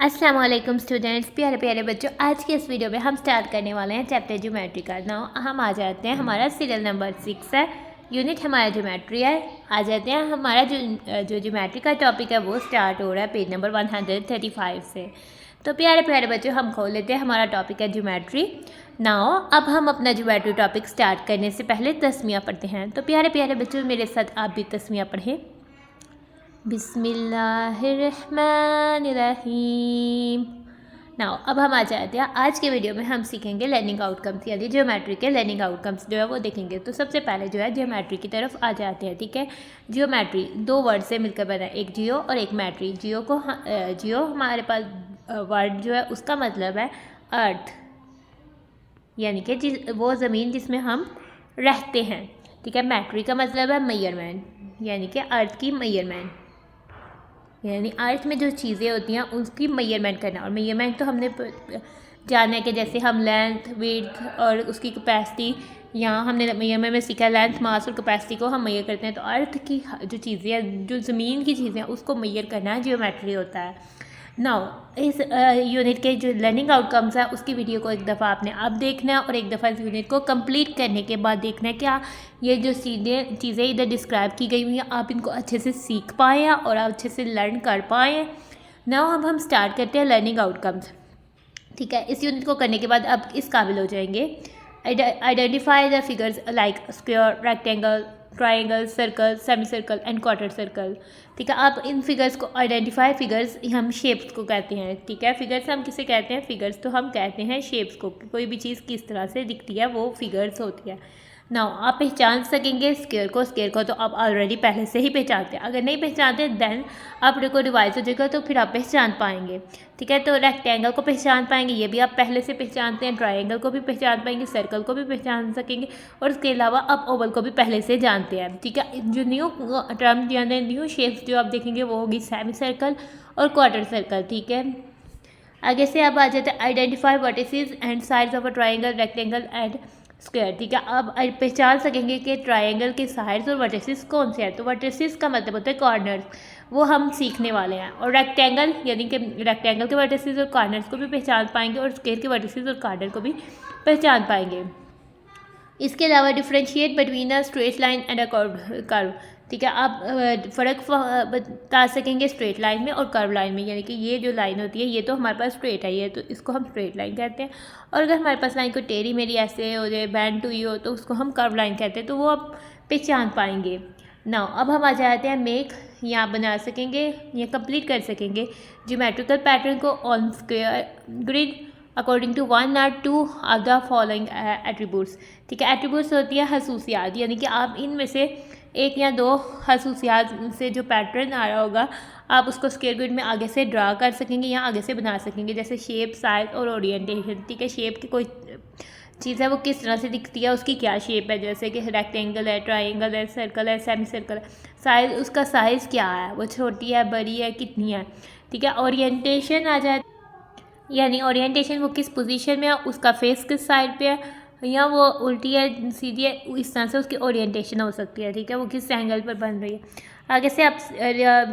अस्सलाम वालेकुम स्टूडेंट्स, प्यारे प्यारे बच्चों। आज के इस वीडियो में हम स्टार्ट करने वाले हैं चैप्टर ज्योमेट्री का। नाउ हम आ जाते हैं, हमारा सीरियल नंबर 6 है, यूनिट हमारा ज्योमेट्री है। आ जाते हैं, हमारा जो ज्योमेट्री का टॉपिक है वो स्टार्ट हो रहा है पेज नंबर 135 से। तो प्यारे प्यारे बच्चों, हम खोल लेते हैं, हमारा टॉपिक है ज्योमेट्री। नाउ अब हम अपना ज्योमेट्री टॉपिक स्टार्ट करने से पहले तस्मियाँ पढ़ते हैं। तो प्यारे प्यारे बच्चों, मेरे साथ आप भी तस्मियाँ पढ़ें। बिस्मिल्लाहिर्रहमानिर्रहीम। नाउ अब हम आ जाते हैं, आज के वीडियो में हम सीखेंगे लर्निंग आउटकम्स, यानी ज्योमेट्री के लर्निंग आउटकम्स जो है वो देखेंगे। तो सबसे पहले जो है ज्योमेट्री की तरफ आ जाते हैं। ठीक है, ज्योमेट्री दो वर्ड से मिलकर बना है, एक जियो और एक मैट्री। जियो हमारे पास वर्ड जो है उसका मतलब है अर्थ, यानी कि वो ज़मीन जिसमें हम रहते हैं। ठीक है, मैट्री का मतलब है मेजरमेंट, यानी कि अर्थ की मेजरमेंट, यानी अर्थ में जो चीज़ें होती हैं उसकी मेजरमेंट करना। और मेजरमेंट तो हमने जाना है कि जैसे हम लेंथ, विड्थ और उसकी कैपेसिटी, यहाँ हमने मेजरमेंट में सीखा लेंथ, मास और कैपेसिटी को हम मेजर करते हैं। तो अर्थ की जो चीज़ें हैं, जो ज़मीन की चीज़ें हैं, उसको मेजर करना ज्योमेट्री होता है। नाउ इस यूनिट के जो लर्निंग आउटकम्स है उसकी वीडियो को एक दफ़ा आपने अब देखना है और एक दफ़ा इस यूनिट को कंप्लीट करने के बाद देखना है क्या ये जो चीज़ें इधर डिस्क्राइब की गई हुई हैं आप इनको अच्छे से सीख पाएँ और आप अच्छे से लर्न कर पाएँ। नाउ अब हम स्टार्ट करते हैं लर्निंग आउटकम्स। ठीक है, इस यूनिट को करने के बाद अब इस काबिल हो जाएंगे। Identify the figures like square, rectangle, triangle, circle, semi circle and quarter circle. ठीक है, आप इन फिगर्स को आइडेंटिफाई, फिगर्स हम शेप्स को कहते हैं। ठीक है, फिगर्स हम किसे कहते हैं? फिगर्स तो हम कहते हैं शेप्स को, कोई भी चीज़ किस तरह से दिखती है वो फिगर्स होती है। नाउ आप पहचान सकेंगे स्क्वायर को तो आप ऑलरेडी पहले से ही पहचानते हैं। अगर नहीं पहचानते देन आप को रिवाइज हो जाएगा तो फिर आप पहचान पाएंगे। ठीक है, तो रेक्टेंगल को पहचान पाएंगे, ये भी आप पहले से पहचानते हैं। ट्रायंगल को भी पहचान पाएंगे, सर्कल को भी पहचान सकेंगे और उसके अलावा आप ओवल को भी पहले से जानते हैं। ठीक है, जो न्यू टर्म यानी न्यू शेप्स जो आप देखेंगे वो होगी सेमी सर्कल और क्वार्टर सर्कल। ठीक है, आगे से अब आ जाते हैं identify vertices and sides of a triangle, rectangle and square. ठीक है, अब पहचान सकेंगे कि ट्रायंगल के साइड्स और वर्टिसेस कौन से हैं। तो वर्टिसेस का मतलब होता है कॉर्नर्स, वो हम सीखने वाले हैं। और रेक्टेंगल यानी कि रेक्टेंगल के वर्टिसेस और कॉर्नर्स को भी पहचान पाएंगे और स्क्वायर के वर्टिसेस और कॉर्नर को भी पहचान पाएंगे। इसके अलावा differentiate between a straight line and a curve. ठीक है, आप फ़र्क बता सकेंगे स्ट्रेट लाइन में और कर्व लाइन में, यानी कि ये जो लाइन होती है ये तो हमारे पास स्ट्रेट है, ये तो इसको हम स्ट्रेट लाइन कहते हैं। और अगर हमारे पास लाइन को टेढ़ी मेरी ऐसे हो जाए, बैंड हुई हो, तो उसको हम कर्व लाइन कहते हैं। तो वो आप पहचान पाएंगे। नाउ अब हम आ जाते हैं मेक, यहाँ बना सकेंगे या कंप्लीट कर सकेंगे ज्योमेट्रिकल पैटर्न को on square grid according to 1 or 2 of the following attributes. ठीक है, एट्रीब्यूट्स होती है खसूसियात, यानी कि आप इनमें से एक या दो खसूसियात से जो पैटर्न आ रहा होगा आप उसको स्क्वायर ग्रिड में आगे से ड्रा कर सकेंगे या आगे से बना सकेंगे, जैसे शेप, साइज और ओरिएंटेशन। ठीक है, शेप की कोई चीज़ है वो किस तरह से दिखती है, उसकी क्या शेप है, जैसे कि रेक्टेंगल है, ट्राइंगल है, सर्कल है, सेमी सर्कल है। साइज, उसका साइज़ क्या है, वो छोटी है, बड़ी है, कितनी है। ठीक है, ओरिएंटेशन आ जाए, यानी ओरिएंटेशन वो किस पोजीशन में है, उसका फेस किस साइड पे है, या वो उल्टी है, सीधी है, इस तरह से उसकी ओरिएंटेशन हो सकती है। ठीक है, वो किस एंगल पर बन रही है। आगे से आप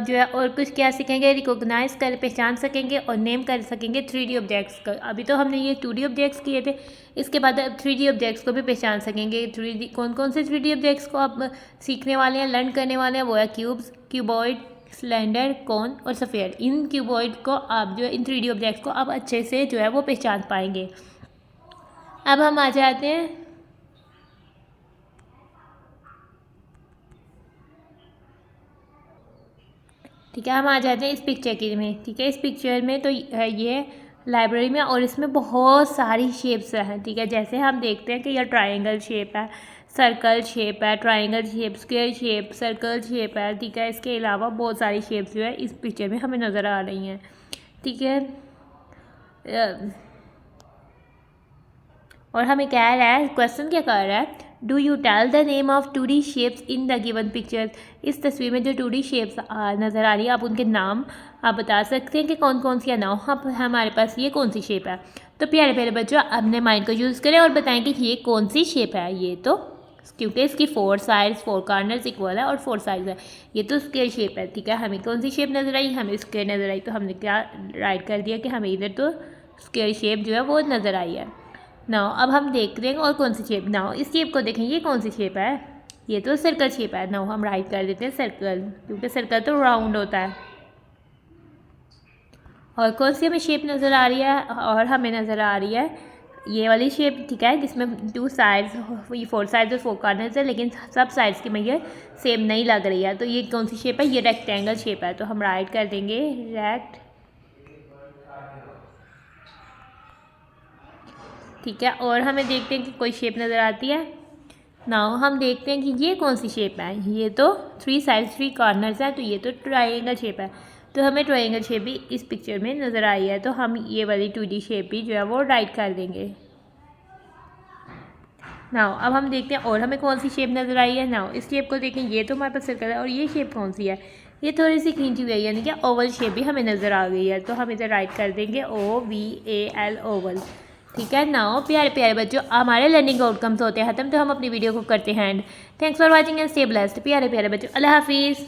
जो है और कुछ क्या सीखेंगे, रिकॉग्नाइज कर पहचान सकेंगे और नेम कर सकेंगे 3D ऑब्जेक्ट्स का। अभी तो हमने ये 2D ऑब्जेक्ट्स किए थे, इसके बाद अब 3D ऑब्जेक्ट्स को भी पहचान सकेंगे। 3D कौन कौन से 3D ऑब्जेक्ट्स को आप सीखने वाले हैं, लर्न करने वाले हैं, वो है क्यूब्स, क्यूबॉइड, सिलेंडर, कोन और सफ़ेयर। इन क्यूबॉइड को आप जो है, इन 3D ऑब्जेक्ट्स को आप अच्छे से जो है वो पहचान पाएंगे। अब हम आ जाते हैं ठीक है, हम आ जाते हैं इस पिक्चर की में। ठीक है, इस पिक्चर में तो ये लाइब्रेरी में और इसमें बहुत सारी शेप्स हैं। ठीक है, जैसे हम देखते हैं कि यह ट्रायंगल शेप है, सर्कल शेप है, triangle shape, square shape, circle shape है। ठीक है, इसके अलावा बहुत सारी शेप्स जो है इस पिक्चर में हमें नज़र आ रही हैं। ठीक है, और हमें कह रहा है, क्वेश्चन क्या कर रहा है, do you tell the name of 2D shapes in the given picture. इस तस्वीर में जो 2D शेप्स नज़र आ रही है आप उनके नाम आप बता सकते हैं कि कौन कौन सी है। नाम हमारे पास ये कौन सी शेप है। तो प्यारे प्यारे बच्चों, अपने माइंड को यूज़ करें और बताएं कि ये कौन सी शेप है। ये तो क्योंकि इसकी 4 साइड्स 4 कॉर्नर्स इक्वल है और 4 साइड्स है। ये तो स्क्वायर शेप है, ठीक है। हमें कौन सी शेप नज़र आई? हमें स्क्वायर नज़र आई, तो हमने क्या राइट कर दिया कि हमें इधर तो स्क्वायर शेप जो है वो नज़र आई है। नाउ अब हम देख रहे हैं और कौन सी शेप। नाउ इस शेप को देखें, ये कौन सी शेप है? ये तो सर्कल शेप है। नाउ हम राइट कर देते हैं सर्कल, क्योंकि सर्कल तो राउंड होता है। और कौन सी हमें शेप नज़र आ रही है? और हमें नज़र आ रही है ये वाली शेप, ठीक है, जिसमें 2 साइड्स, 4 साइड्स और 4 कॉर्नर्स है, लेकिन सब साइड्स की मुझे सेम नहीं लग रही है। तो ये कौन सी शेप है? ये रेक्टेंगल शेप है। तो हम राइट कर देंगे रेक्ट, ठीक है। और हमें देखते हैं कि कोई शेप नज़र आती है। नाउ हम देखते हैं कि ये कौन सी शेप है। ये तो 3 साइड्स 3 कॉर्नर्स है, तो ये तो ट्रायंगल शेप है। तो हमें ट्रायंगल शेप भी इस पिक्चर में नज़र आई है, तो हम ये वाली 2D शेप भी जो है वो राइट कर देंगे। नाउ अब हम देखते हैं और हमें कौन सी शेप नज़र आई है। नाउ इस शेप को देखें, ये तो हमारे पास सर्कल है, और ये शेप कौन सी है? ये थोड़ी सी खींची हुई है, यानी कि ओवल शेप भी हमें नज़र आ गई है। तो हम इधर राइट कर देंगे OVAL ओवल, ठीक है। नाउ प्यारे प्यारे बच्चों, हमारे लर्निंग आउटकम्स होते हैं ख़त्म, तो हम अपनी वीडियो को करते हैं and. Thanks for watching and stay blessed. प्यारे प्यारे बच्चों, अल्लाह हाफिज़।